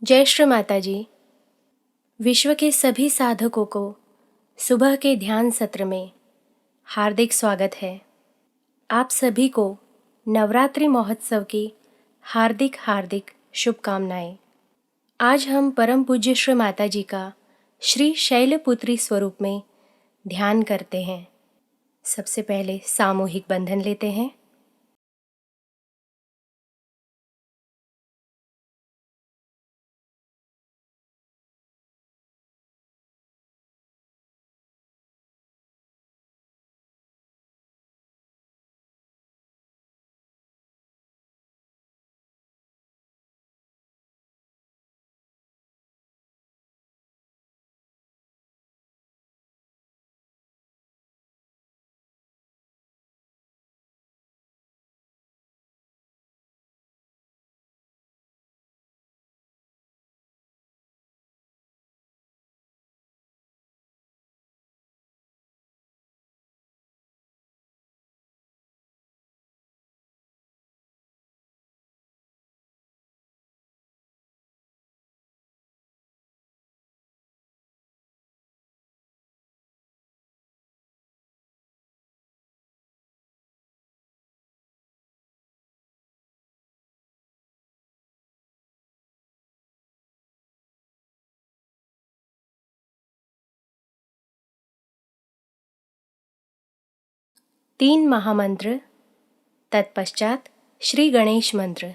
जय श्री माताजी। विश्व के सभी साधकों को सुबह के ध्यान सत्र में हार्दिक स्वागत है। आप सभी को नवरात्रि महोत्सव की हार्दिक हार्दिक शुभकामनाएं। आज हम परम पूज्य श्री माताजी का श्री शैलपुत्री स्वरूप में ध्यान करते हैं। सबसे पहले सामूहिक बंधन लेते हैं। तीन महामंत्र, तत्पश्चात श्री गणेश मंत्र।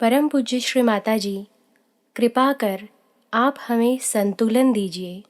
परम पूज्य श्री माताजी, कृपा कर आप हमें संतुलन दीजिए।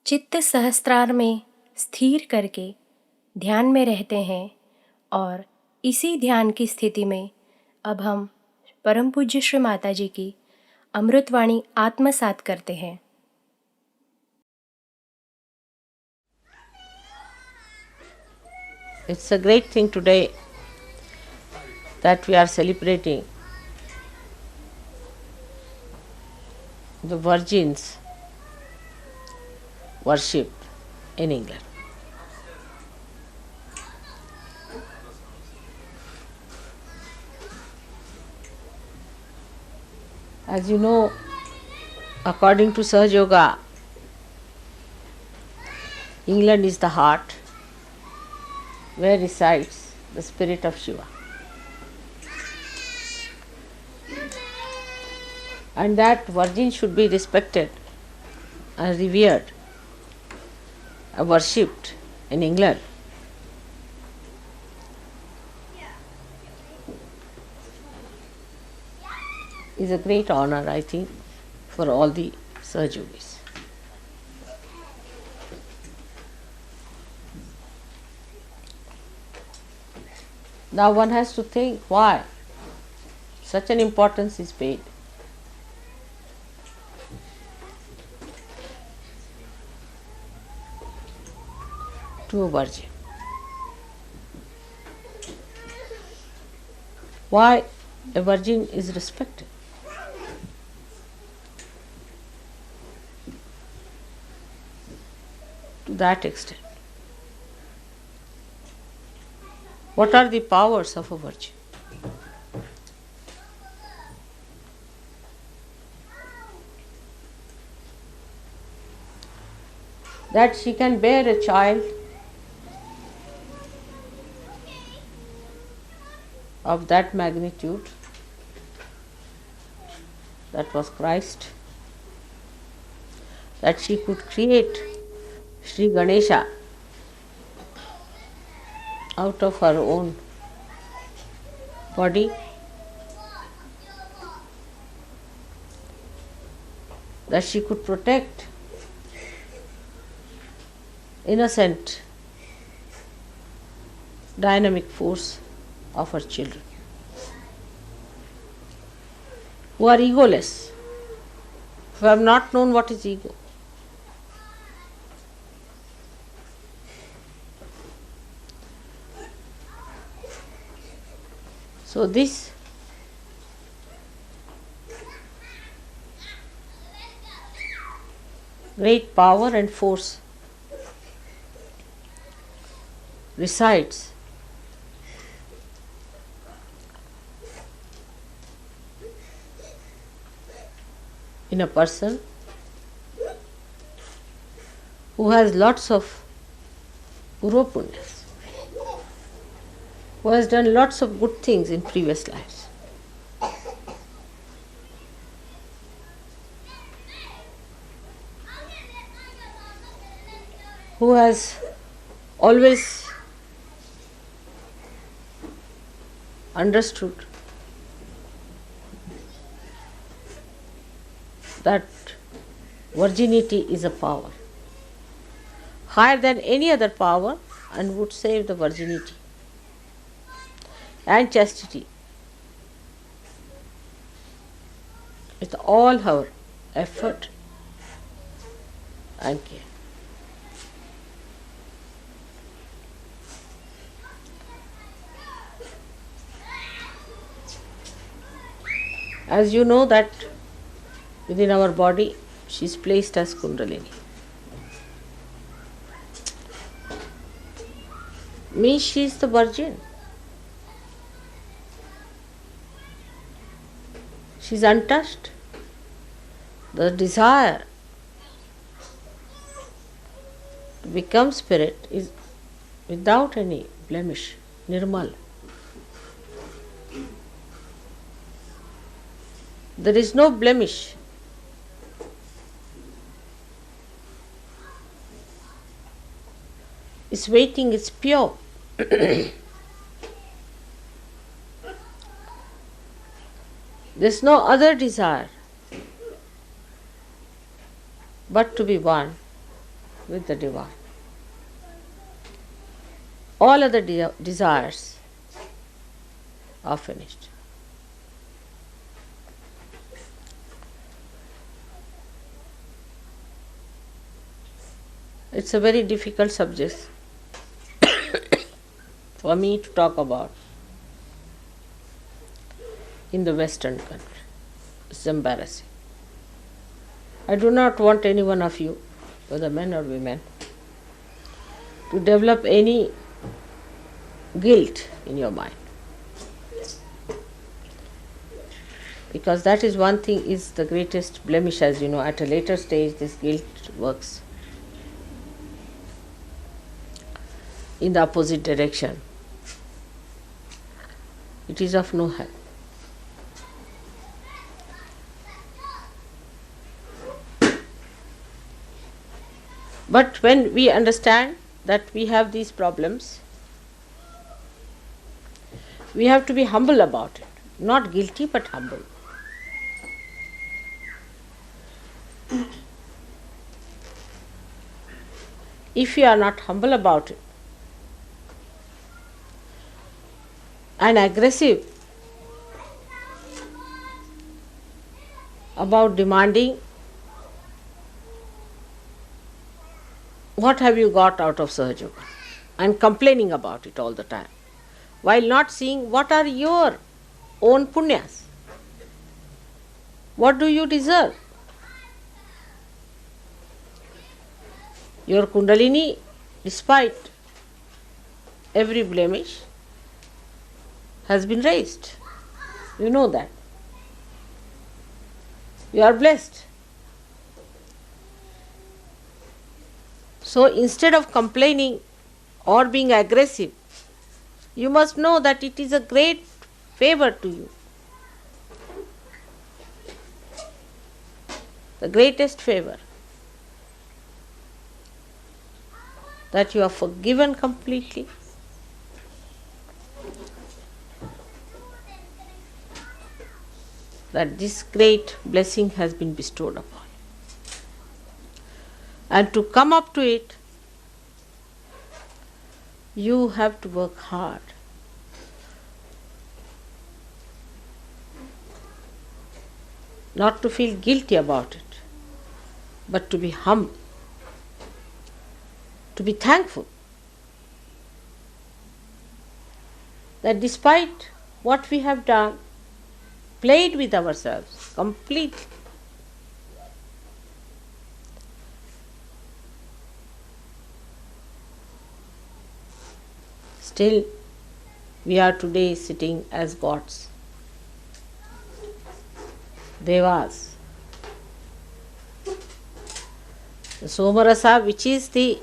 चित्त सहस्त्रार में स्थिर करके ध्यान में रहते हैं और इसी ध्यान की स्थिति में अब हम परम पूज्य श्री माताजी की अमृतवाणी आत्मसात करते हैं। It's a great thing today that we are celebrating the Virgins' worship in England. As you know, according to Sahajayoga, England is the heart where resides the spirit of Shiva. And that Virgin should be respected and revered and worshipped in England. Is a great honor, I think, for all the Sahajogis. Now one has to think why such an importance is paid to a virgin. Why a virgin is respected. To that extent. What are the powers of a virgin? That she can bear a child of that magnitude, that was Christ, that she could create Shri Ganesha out of her own body, that she could protect innocent, dynamic force of her children, who are egoless, who have not known what is ego. So this great power and force resides in a person who has lots of punyas, who has done lots of good things in previous lives. Who has always understood that virginity is a power higher than any other power and would save the virginity and chastity with all her effort and care. As you know that within our body she is placed as Kundalini. Means she is the virgin. She is untouched. The desire to become spirit is without any blemish, nirmal. There is no blemish. It's waiting, it's pure. There's no other desire but to be one with the divine. All other desires are finished. It's a very difficult subject for me to talk about in the Western country. It's embarrassing. I do not want any one of you, whether men or women, to develop any guilt in your mind. Because that is one thing is the greatest blemish, as you know. At a later stage this guilt works in the opposite direction. It is of no help. But when we understand that we have these problems, we have to be humble about it. Not guilty, but humble. If you are not humble about it and aggressive about demanding, what have you got out of Sahajayoga? And complaining about it all the time, while not seeing what are your own punyas. What do you deserve? Your Kundalini, despite every blemish, has been raised. You know that. You are blessed. So instead of complaining or being aggressive, you must know that it is a great favor to you. The greatest favor. That you are forgiven completely. That this great blessing has been bestowed upon you. And to come up to it, you have to work hard. Not to feel guilty about it, but to be humble, to be thankful that despite what we have done, played with ourselves completely, still we are today sitting as gods, devas. The Somarasa, which is the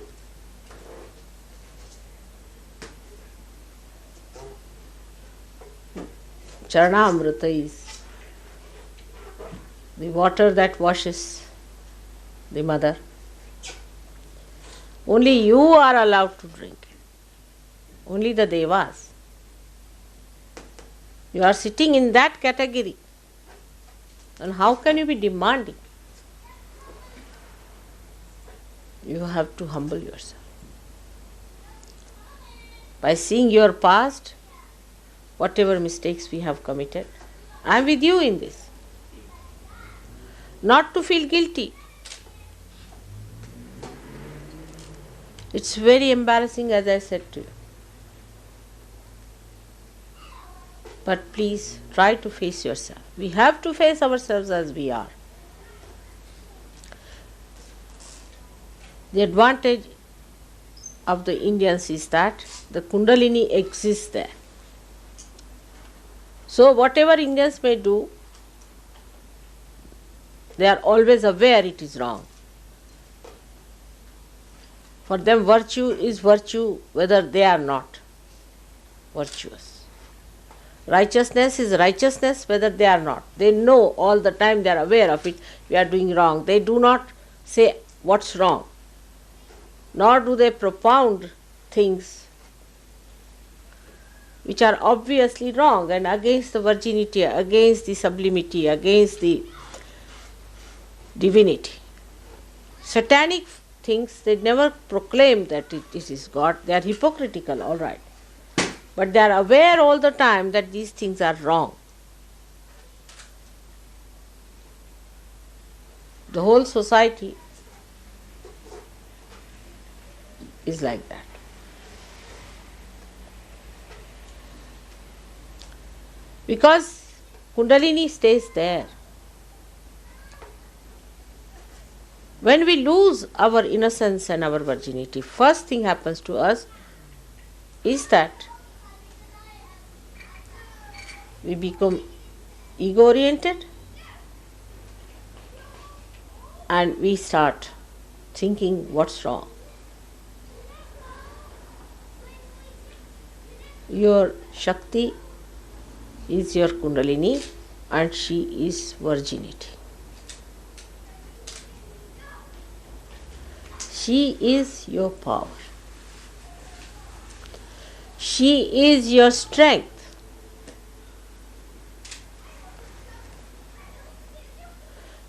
Charanamrita, is the water that washes the mother. Only you are allowed to drink it. Only the devas. You are sitting in that category. And how can you be demanding? You have to humble yourself. By seeing your past, whatever mistakes we have committed, I am with you in this. Not to feel guilty. It's very embarrassing, as I said to you. But please try to face yourself. We have to face ourselves as we are. The advantage of the Indians is that the Kundalini exists there. So whatever Indians may do, they are always aware it is wrong. For them virtue is virtue whether they are not virtuous. Righteousness is righteousness whether they are not. They know all the time, they are aware of it, we are doing wrong. They do not say what's wrong. Nor do they propound things which are obviously wrong and against the virginity, against the sublimity, against the divinity. Satanic things, they never proclaim that it is God. They are hypocritical, all right. But they are aware all the time that these things are wrong. The whole society is like that. Because Kundalini stays there. When we lose our innocence and our virginity, first thing happens to us is that we become ego-oriented and we start thinking what's wrong. Your Shakti is your Kundalini and she is virginity. She is your power. She is your strength.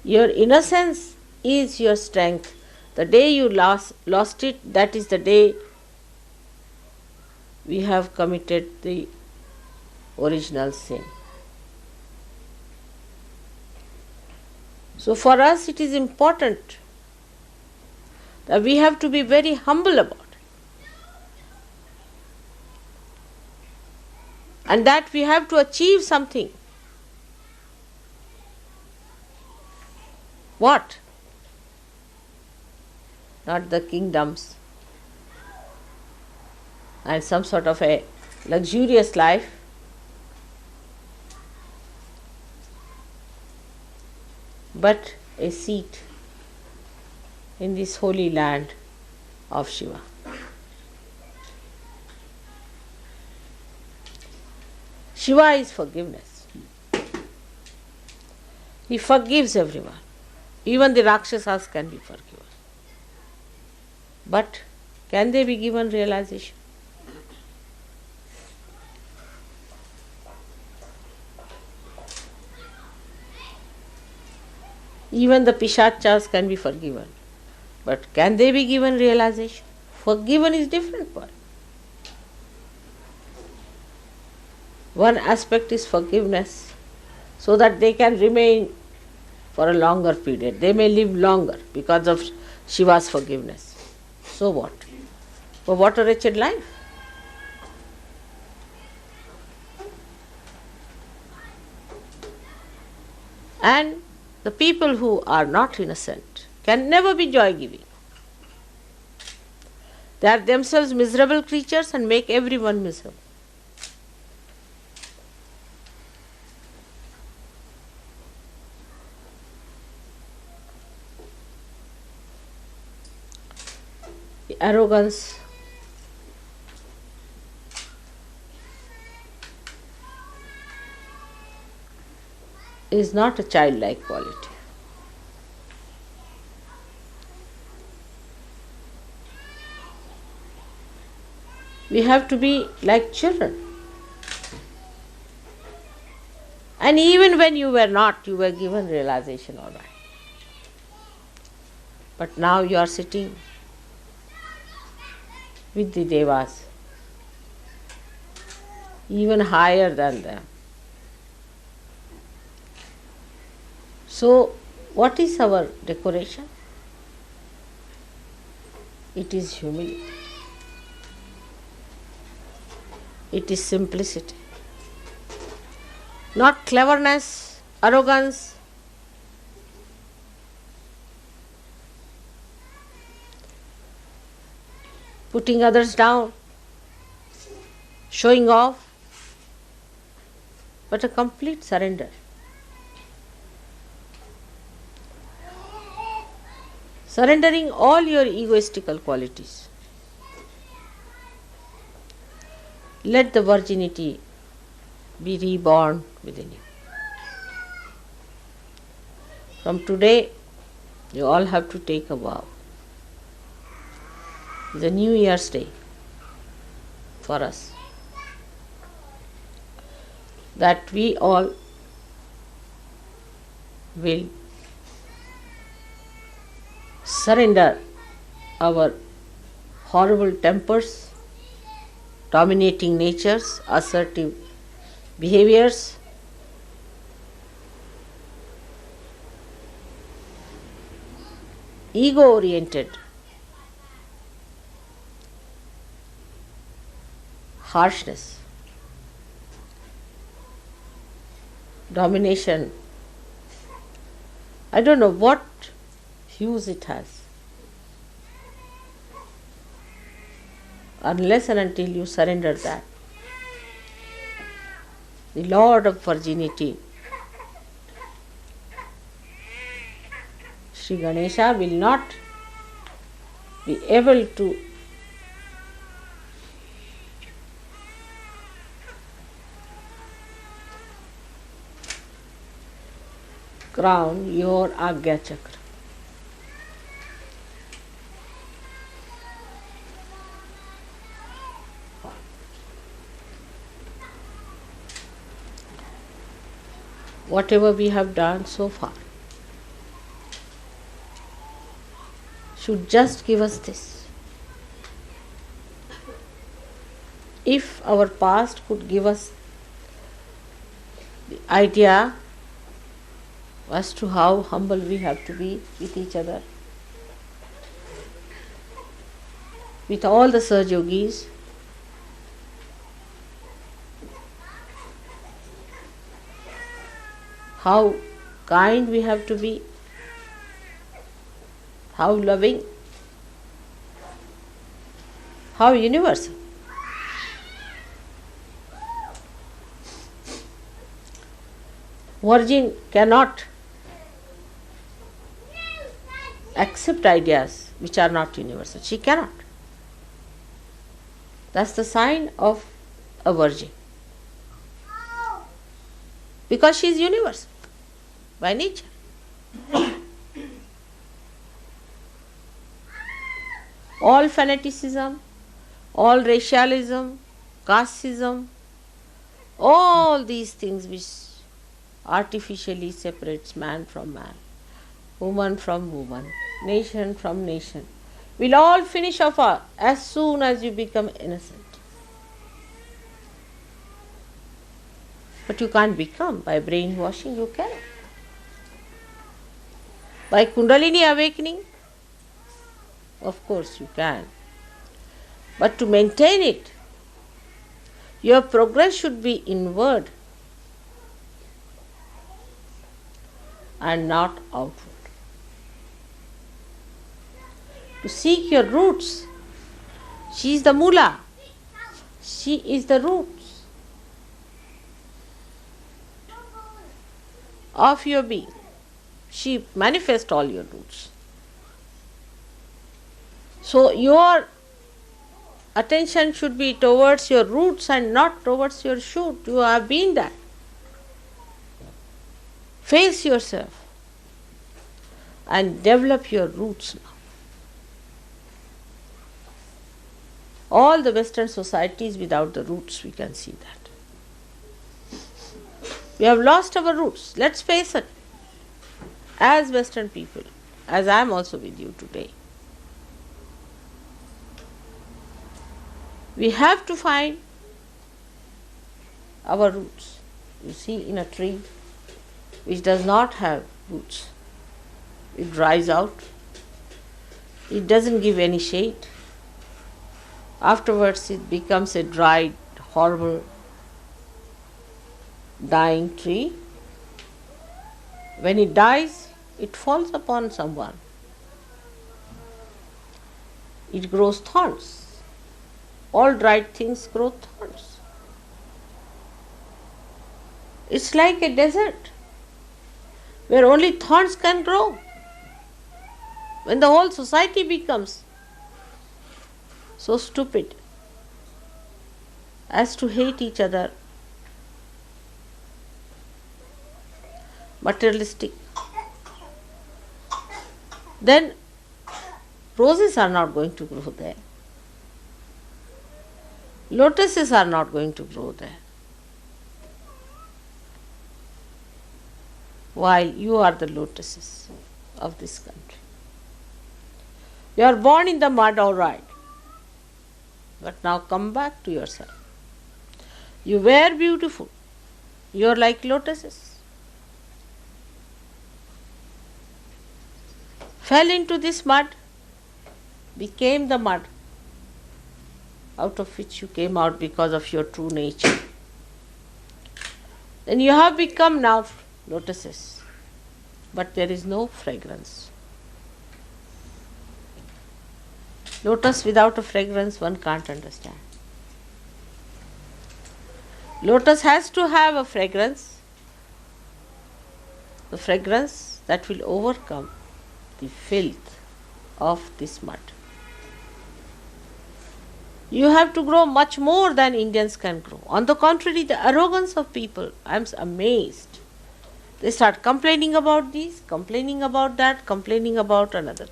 Your innocence is your strength. The day you lost it, that is the day we have committed the original sin. So for us it is important that we have to be very humble about it. And that we have to achieve something. What? Not the kingdoms and some sort of a luxurious life, but a seat in this holy land of Shiva. Shiva is forgiveness. He forgives everyone. Even the Rakshasas can be forgiven. But can they be given realization? Even the Pishachas can be forgiven. But can they be given realization? Forgiven is different one. One aspect is forgiveness, so that they can remain for a longer period. They may live longer because of Shiva's forgiveness. So what? But what a wretched life. And the people who are not innocent can never be joy-giving. They are themselves miserable creatures and make everyone miserable. The arrogance is not a childlike quality. We have to be like children. And even when you were not, you were given realization, all right. But now you are sitting with the devas, even higher than them. So, what is our decoration? It is humility. It is simplicity. Not cleverness, arrogance. Putting others down, showing off, but a complete surrender. Surrendering all your egoistical qualities. Let the virginity be reborn within you. From today, you all have to take a vow. It's a New Year's Day for us, that we all will surrender our horrible tempers, dominating natures, assertive behaviors, ego-oriented, harshness, domination. I don't know what hues it has. Unless and until you surrender that, the Lord of Virginity, Shri Ganesha, will not be able to crown your Agya Chakra. Whatever we have done so far should just give us this. If our past could give us the idea as to how humble we have to be with each other, with all the Saj Yogis, how kind we have to be, how loving, how universal. Virgin cannot accept ideas which are not universal. She cannot. That's the sign of a virgin. Because she is universal by nature. All fanaticism, all racialism, casteism, all these things which artificially separates man from man, woman from woman, nation from nation, will all finish off as soon as you become innocent. But you can't become by brainwashing, you cannot. By Kundalini awakening, of course you can. But to maintain it, your progress should be inward and not outward. To seek your roots. She is the Mula. She is the roots of your being. She manifests all your roots. So your attention should be towards your roots and not towards your shoot. You have been that. Face yourself and develop your roots now. All the Western societies without the roots, we can see that. We have lost our roots. Let's face it. As Western people, as I am also with you today, we have to find our roots. You see, in a tree which does not have roots, it dries out, it doesn't give any shade. Afterwards it becomes a dried, horrible, dying tree. When it dies, it falls upon someone. It grows thorns. All dried things grow thorns. It's like a desert where only thorns can grow. When the whole society becomes so stupid as to hate each other, materialistic, then roses are not going to grow there. Lotuses are not going to grow there. While you are the lotuses of this country. You are born in the mud, all right. But now come back to yourself. You were beautiful. You are like lotuses. Fell into this mud, became the mud, out of which you came out because of your true nature. Then you have become now lotuses, but there is no fragrance. Lotus without a fragrance one can't understand. Lotus has to have a fragrance, the fragrance that will overcome the filth of this mud. You have to grow much more than Indians can grow. On the contrary, the arrogance of people, I am amazed. They start complaining about this, complaining about that, complaining about another.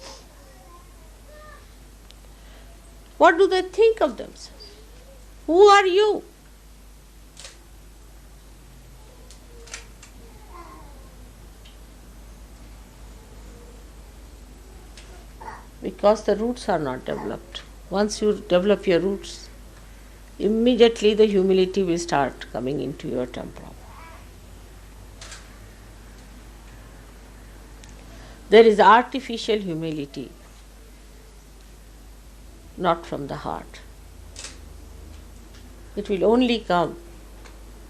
What do they think of themselves? Who are you? Because the roots are not developed. Once you develop your roots, immediately the humility will start coming into your temple. There is artificial humility, not from the heart. It will only come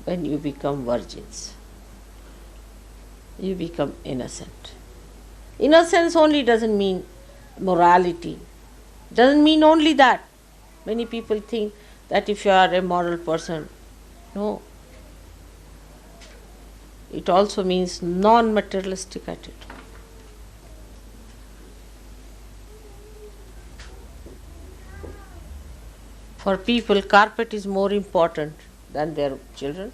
when you become virgins. You become innocent. Innocence only doesn't mean morality. Doesn't mean only that. Many people think that if you are a moral person, no. It also means non-materialistic attitude. For people, carpet is more important than their children.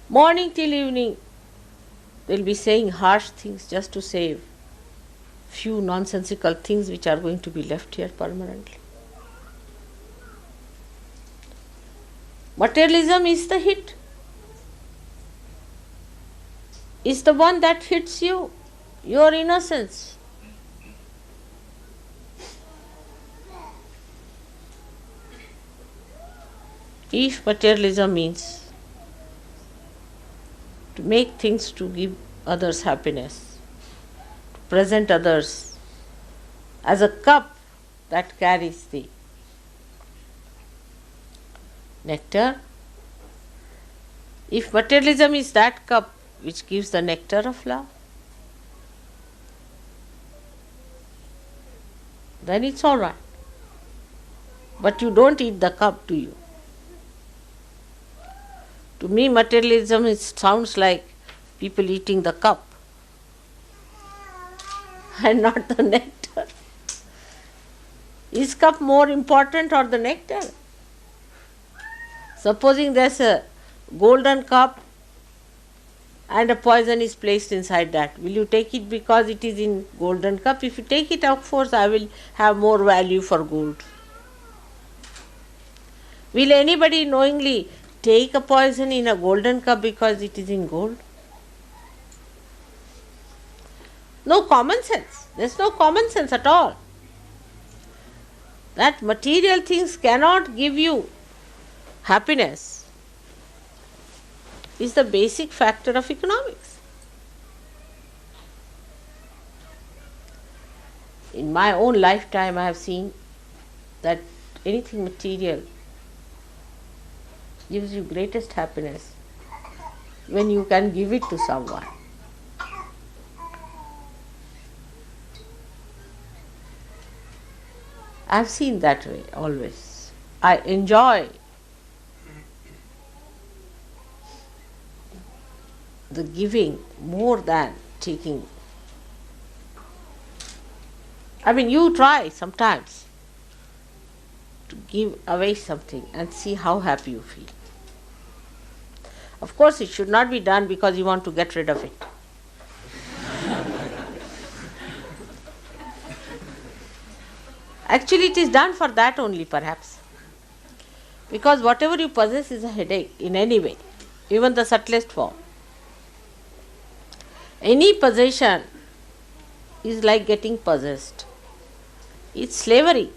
Morning till evening, they'll be saying harsh things just to save few nonsensical things which are going to be left here permanently. Materialism is the hit. Is the one that hits you, your innocence. If materialism means to make things to give others happiness, present others as a cup that carries the nectar. If materialism is that cup which gives the nectar of love, then it's all right. But you don't eat the cup, do you? To me, materialism sounds like people eating the cup and not the nectar. Is cup more important or the nectar? Supposing there's a golden cup and a poison is placed inside that, will you take it because it is in golden cup? If you take it, of course, I will have more value for gold. Will anybody knowingly take a poison in a golden cup because it is in gold? No common sense. There's no common sense at all. That material things cannot give you happiness is the basic factor of economics. In my own lifetime, I have seen that anything material gives you greatest happiness when you can give it to someone. I have seen that way always. I enjoy the giving more than taking. I mean, you try sometimes to give away something and see how happy you feel. Of course, it should not be done because you want to get rid of it. Actually, it is done for that only, perhaps. Because whatever you possess is a headache in any way, even the subtlest form. Any possession is like getting possessed. It's slavery.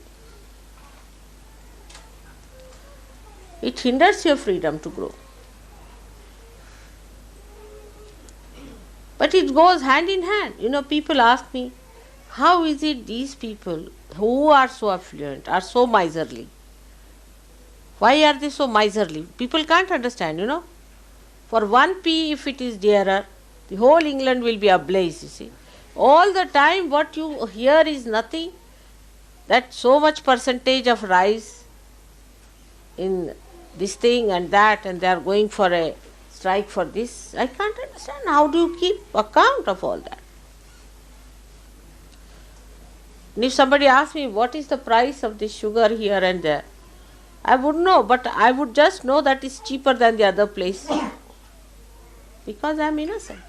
It hinders your freedom to grow. But it goes hand in hand. People ask me, how is it these people who are so affluent are so miserly? Why are they so miserly? People can't understand. For 1p, if it is dearer, the whole England will be ablaze, you see. All the time what you hear is nothing, that so much percentage of rise in this thing and that, and they are going for a strike for this. I can't understand. How do you keep account of all that? And if somebody asks me what is the price of this sugar here and there, I would know, but I would just know that it's cheaper than the other place because I am innocent.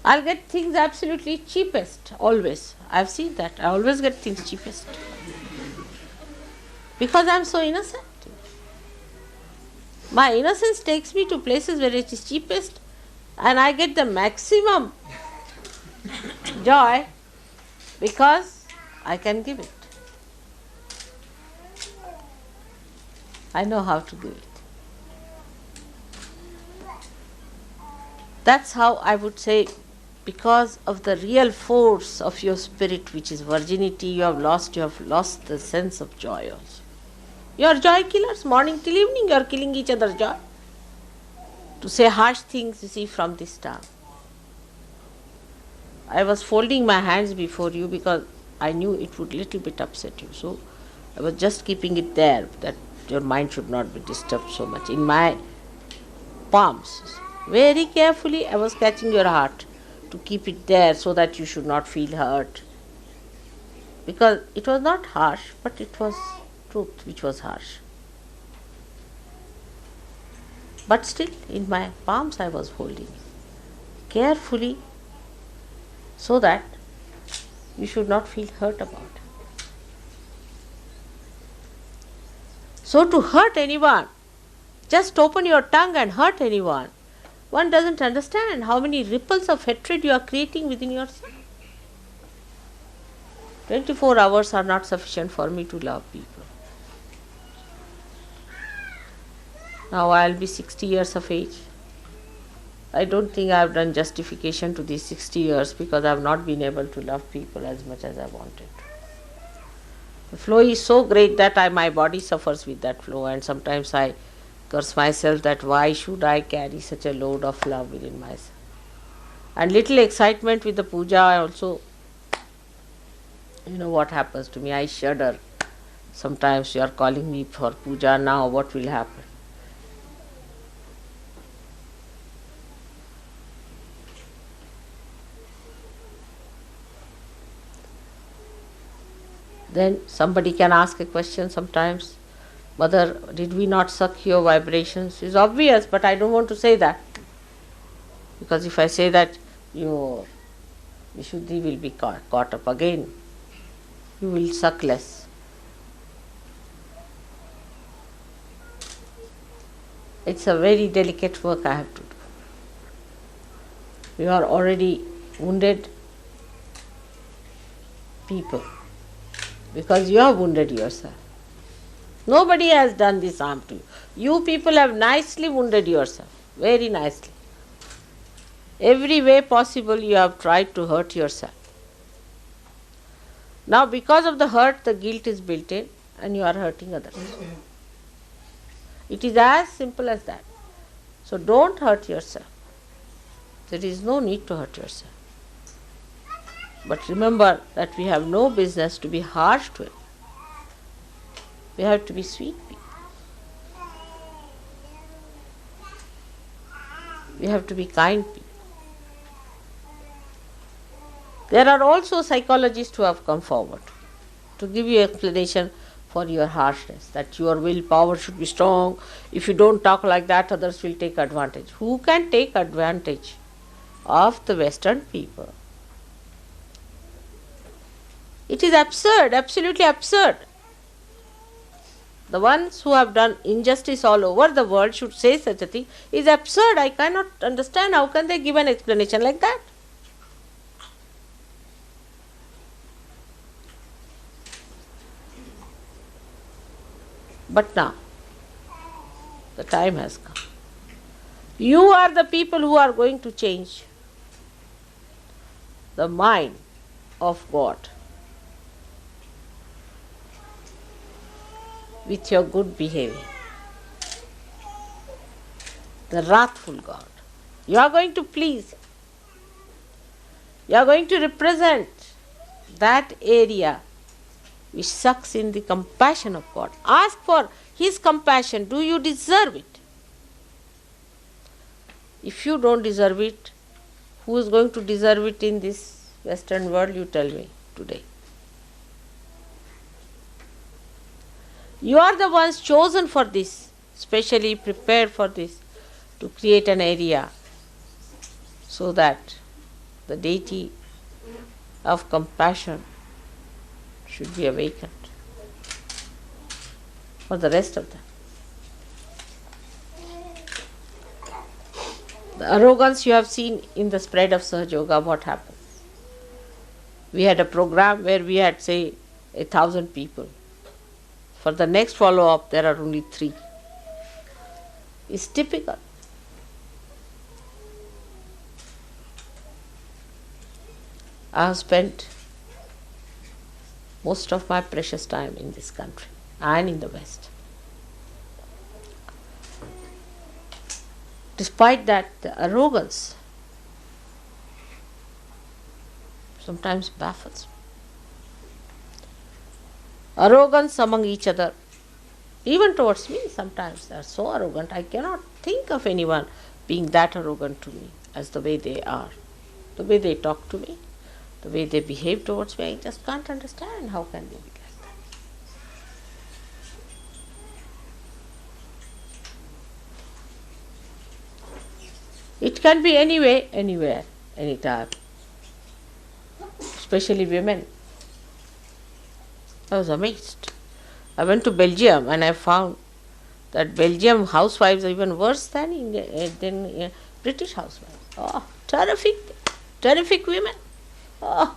I'll get things absolutely cheapest, always. I've seen that. I always get things cheapest because I'm so innocent. My innocence takes me to places where it is cheapest and I get the maximum joy because I can give it. I know how to give it. That's how I would say, because of the real force of your spirit, which is virginity, you have lost the sense of joy also. You are joy killers, morning till evening you are killing each other's joy. To say harsh things, you see, from this tongue. I was folding my hands before you because I knew it would little bit upset you. So I was just keeping it there, that your mind should not be disturbed so much. In my palms, very carefully I was catching your heart to keep it there so that you should not feel hurt. Because it was not harsh, but it was truth which was harsh. But still, in my palms I was holding it carefully so that you should not feel hurt about it. So to hurt anyone, just open your tongue and hurt anyone, one doesn't understand how many ripples of hatred you are creating within yourself. 24 hours are not sufficient for me to love people. Now I will be 60 years of age. I don't think I have done justification to these 60 years because I have not been able to love people as much as I wanted. The flow is so great that my body suffers with that flow, and sometimes I curse myself that why should I carry such a load of love within myself. And little excitement with the puja also, what happens to me, I shudder. Sometimes you are calling me for puja now, what will happen? Then somebody can ask a question sometimes, Mother, did we not suck your vibrations? It's obvious, but I don't want to say that. Because if I say that, your Vishuddhi will be caught up again. You will suck less. It's a very delicate work I have to do. You are already wounded people because you have wounded yourself. Nobody has done this harm to you. You people have nicely wounded yourself, very nicely. Every way possible you have tried to hurt yourself. Now because of the hurt, the guilt is built in and you are hurting others. It is as simple as that. So don't hurt yourself. There is no need to hurt yourself. But remember that we have no business to be harsh to it. We have to be sweet people. We have to be kind people. There are also psychologists who have come forward to give you explanation for your harshness, that your willpower should be strong. If you don't talk like that, others will take advantage. Who can take advantage of the Western people? It is absurd, absolutely absurd. The ones who have done injustice all over the world should say such a thing is absurd. I cannot understand how can they give an explanation like that. But now, the time has come. You are the people who are going to change the mind of God with your good behavior. The wrathful God. You are going to please Him. You are going to represent that area which sucks in the compassion of God. Ask for His compassion. Do you deserve it? If you don't deserve it, who is going to deserve it in this Western world? You tell me today. You are the ones chosen for this, specially prepared for this, to create an area so that the deity of compassion should be awakened for the rest of them. The arrogance you have seen in the spread of Sahajayoga, what happens? We had a program where we had, say, 1,000 people. For the next follow-up, there are only 3. It's typical. I have spent most of my precious time in this country and in the West. Despite that, the arrogance sometimes baffles me. Arrogance among each other, even towards me sometimes they are so arrogant. I cannot think of anyone being that arrogant to me as the way they are, the way they talk to me, the way they behave towards me. I just can't understand how can they be like that. It can be anyway, anywhere, anytime, especially women. I was amazed. I went to Belgium and I found that Belgium housewives are even worse than British housewives. Oh, terrific women. Oh,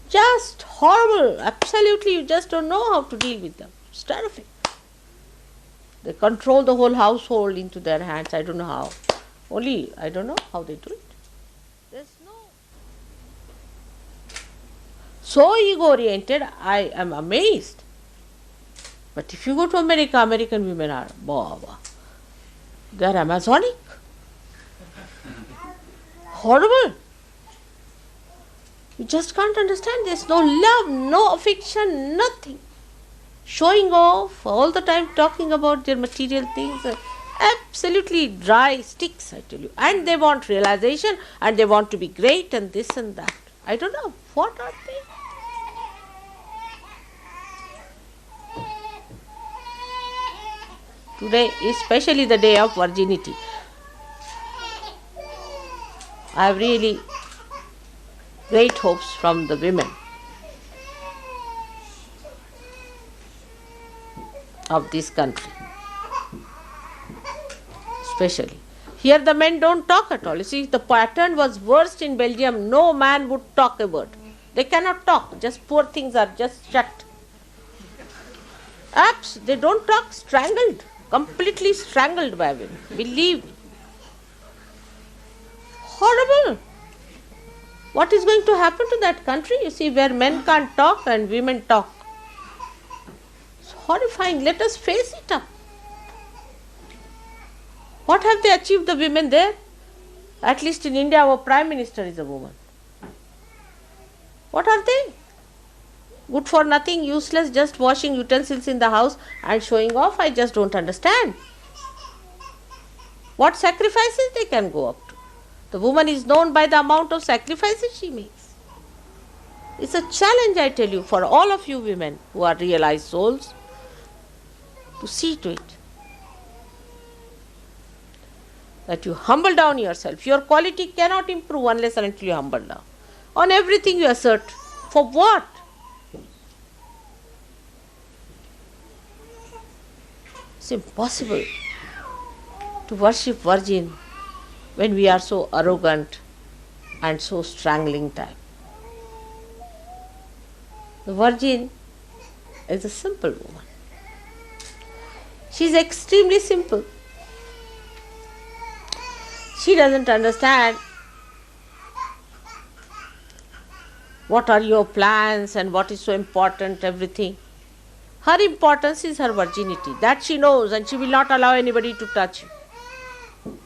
just horrible. Absolutely, you just don't know how to deal with them. It's terrific. They control the whole household into their hands. I don't know how. Only I don't know how they do it. There's no. So ego-oriented, I am amazed. But if you go to America, American women are, they are Amazonic. Horrible. You just can't understand. There's no love, no affection, nothing. Showing off, all the time talking about their material things. Absolutely dry sticks, I tell you. And they want realization and they want to be great and this and that. I don't know. What are they? Today, especially the day of Virginity, I have really great hopes from the women of this country. Especially. Here the men don't talk at all. You see, the pattern was worst in Belgium. No man would talk a word. They cannot talk. Just poor things are just shut. They don't talk, strangled. Completely strangled by women. Believe me. Horrible. What is going to happen to that country? You see, where men can't talk and women talk. It's horrifying. Let us face it up. What have they achieved, the women there? At least in India, our Prime Minister is a woman. What are they? Good for nothing, useless, just washing utensils in the house and showing off. I just don't understand. What sacrifices they can go up to. The woman is known by the amount of sacrifices she makes. It's a challenge, I tell you, for all of you women who are realized souls to see to it that you humble down yourself. Your quality cannot improve unless and until you humble down. On everything you assert. For what? It's impossible to worship Virgin when we are so arrogant and so strangling type. The Virgin is a simple woman. She is extremely simple. She doesn't understand what are your plans and what is so important, everything. Her importance is her virginity. That she knows, and she will not allow anybody to touch you.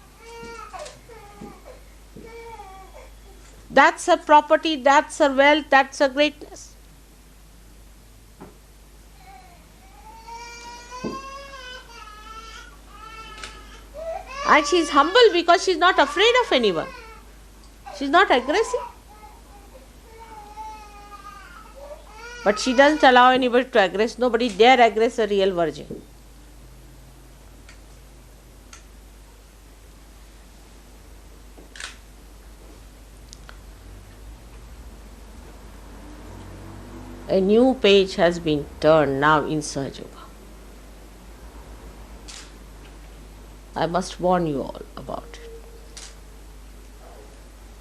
That's her property, that's her wealth, that's her greatness. And she is humble because she is not afraid of anyone. She is not aggressive. But she doesn't allow anybody to aggress. Nobody dare aggress a real virgin. A new page has been turned now in Sahajayoga. I must warn you all about it.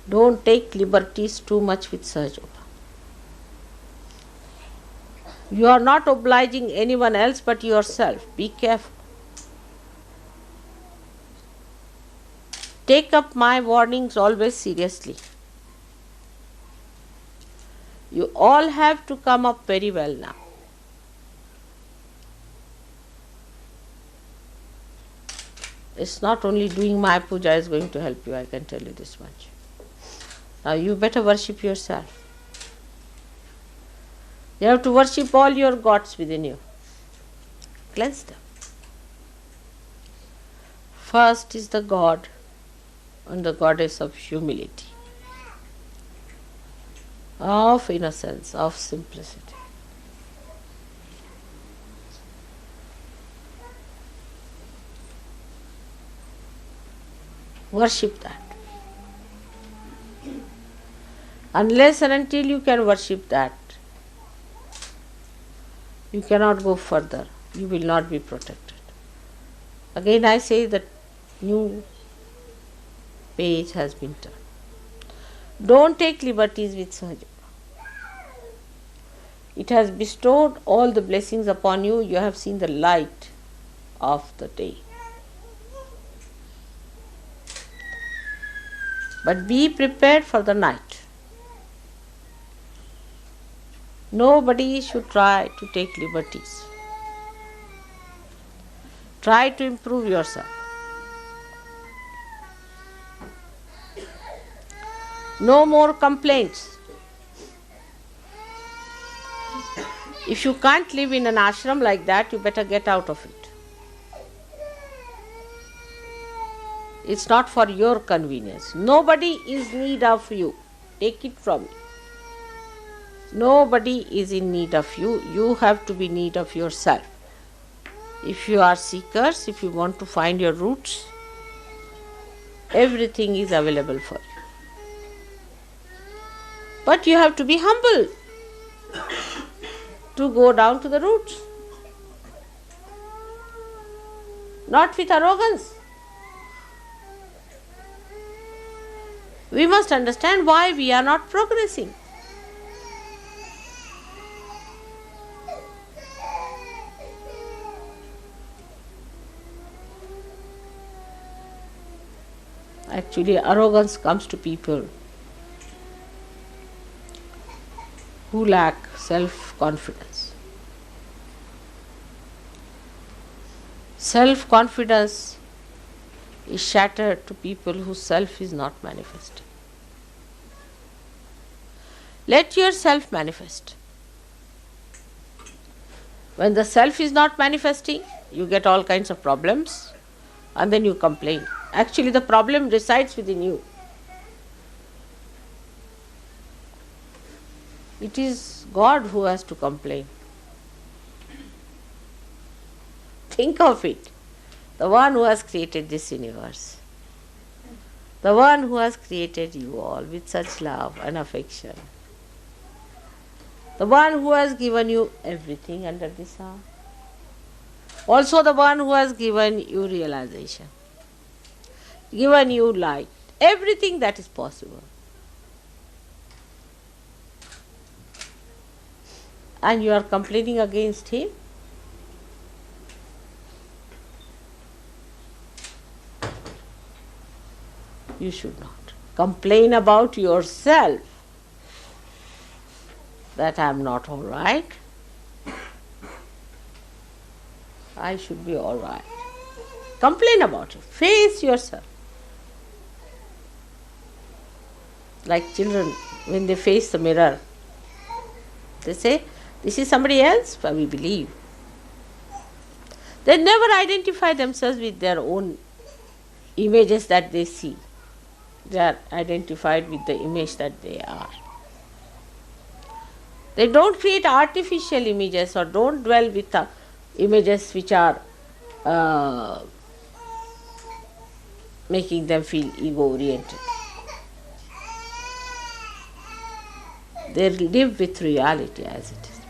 Don't take liberties too much with Sahajayoga. You are not obliging anyone else but yourself. Be careful. Take up my warnings always seriously. You all have to come up very well now. It's not only doing my puja is going to help you, I can tell you this much. Now you better worship yourself. You have to worship all your gods within you. Cleanse them. First is the God and the goddess of humility, of innocence, of simplicity. Worship that. Unless and until you can worship that, you cannot go further. You will not be protected. Again I say that new page has been turned. Don't take liberties with Sahajayoga. It has bestowed all the blessings upon you. You have seen the light of the day. But be prepared for the night. Nobody should try to take liberties. Try to improve yourself. No more complaints. If you can't live in an ashram like that, you better get out of it. It's not for your convenience. Nobody is in need of you. Take it from me. Nobody is in need of you. You have to be in need of yourself. If you are seekers, if you want to find your roots, everything is available for you. But you have to be humble to go down to the roots. Not with arrogance. We must understand why we are not progressing. Actually, arrogance comes to people who lack self-confidence. Self-confidence is shattered to people whose self is not manifesting. Let yourself manifest. When the self is not manifesting, you get all kinds of problems and then you complain. Actually, the problem resides within you. It is God who has to complain. Think of it. The one who has created this universe. The one who has created you all with such love and affection. The one who has given you everything under the sun. Also the one who has given you realization. Given you light. Everything that is possible. And you are complaining against him? You should not. Complain about yourself that I am not all right. I should be all right. Complain about it. Face yourself. Like children, when they face the mirror, they say, this is somebody else, but we believe. They never identify themselves with their own images that they see. They are identified with the image that they are. They don't create artificial images or don't dwell with images which are making them feel ego-oriented. They live with reality as it is.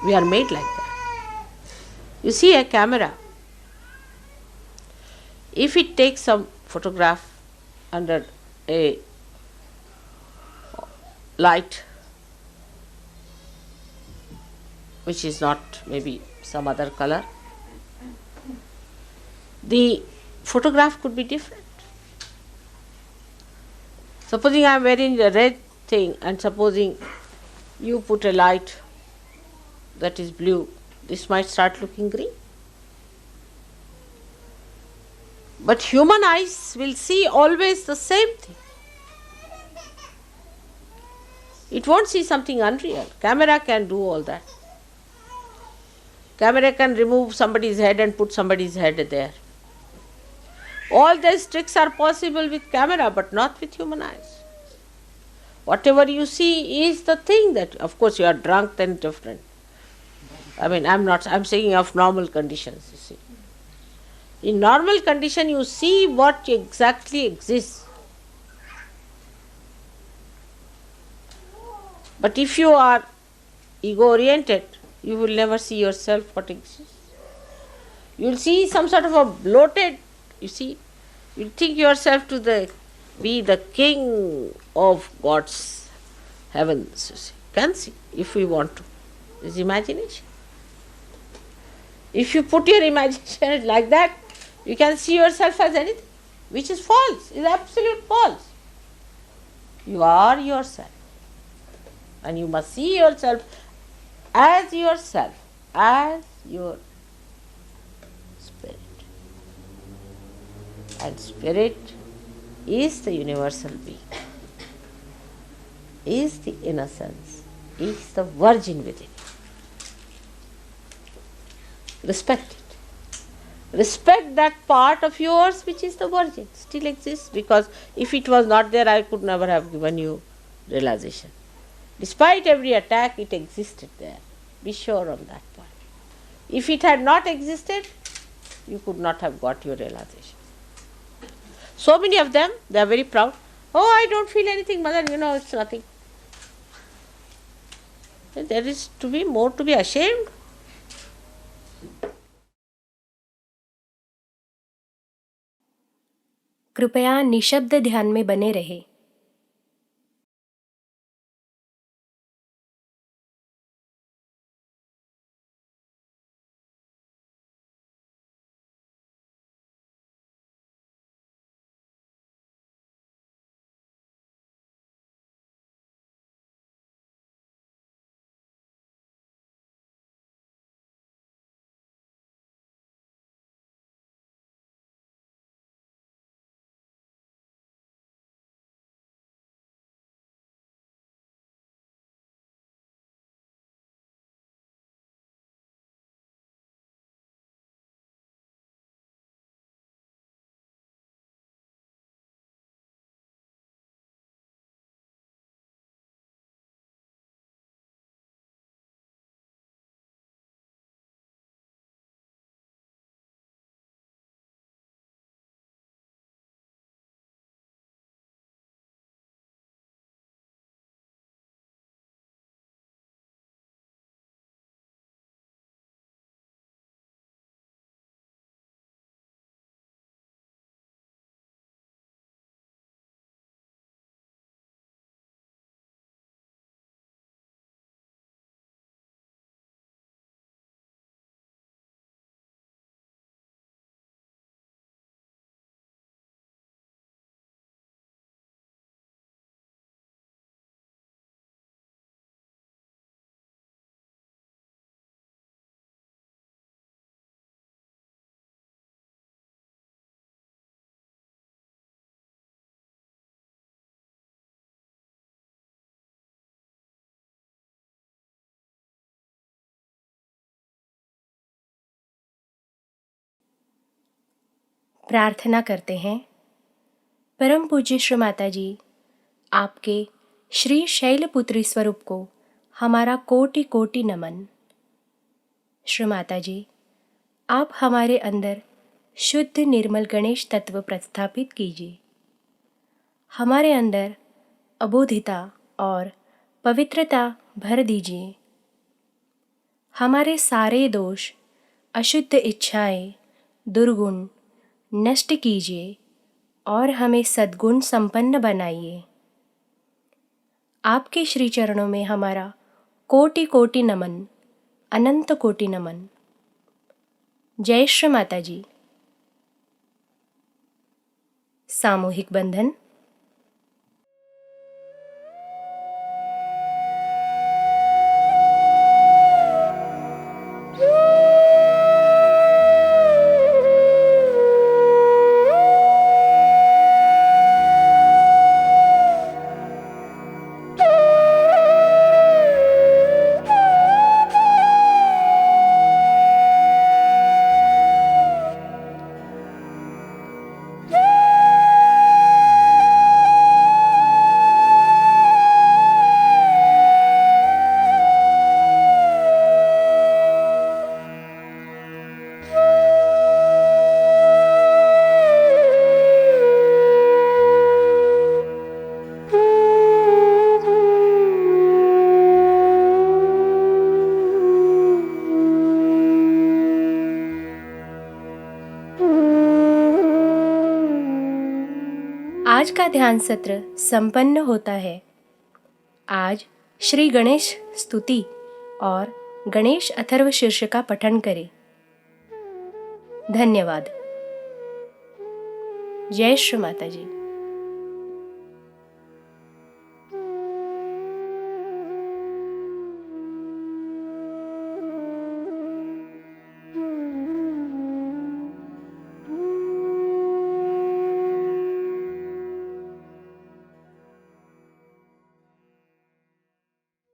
We are made like that. You see a camera. If it takes some photograph under a light which is not maybe some other color, the photograph could be different. Supposing I am wearing a red thing and supposing you put a light that is blue, this might start looking green. But human eyes will see always the same thing. It won't see something unreal. Camera can do all that. Camera can remove somebody's head and put somebody's head there. All these tricks are possible with camera, but not with human eyes. Whatever you see is the thing that, of course, you are drunk, then different. I'm saying of normal conditions, you see. In normal condition, you see what exactly exists. But if you are ego-oriented, you will never see yourself what exists. You will see some sort of a bloated, you see, you think yourself to be the king of God's heavens, you see. Can see, if we want to. It's imagination. If you put your imagination like that, you can see yourself as anything, which is false, is absolute false. You are yourself. And you must see yourself, as your spirit. And spirit is the universal being, is the innocence, is the virgin within you. Respect it. Respect that part of yours which is the virgin, still exists, because if it was not there, I could never have given you realization. Despite every attack, it existed there. Be sure on that point. If it had not existed, you could not have got your realization. So many of them, they are very proud. Oh, I don't feel anything, mother, it's nothing. There is to be more to be ashamed. कृपया निशब्द ध्यान में बने रहे। प्रार्थना करते हैं। परम पूज्य श्री माताजी, आपके श्री शैलपुत्री स्वरूप को हमारा कोटि कोटि नमन। श्री माताजी, आप हमारे अंदर शुद्ध निर्मल गणेश तत्व प्रस्थापित कीजिए। हमारे अंदर अबोधिता और पवित्रता भर दीजिए। हमारे सारे दोष, अशुद्ध इच्छाएं, दुर्गुण नष्ट कीजिए और हमें सद्गुण संपन्न बनाइए। आपके श्री चरणों में हमारा कोटि कोटि नमन, अनंत कोटि नमन। जय श्री माताजी। सामूहिक बंधन। आज का ध्यान सत्र संपन्न होता है। आज श्री गणेश स्तुति और गणेश अथर्व शीर्ष का पठन करें। धन्यवाद। जय श्री माताजी।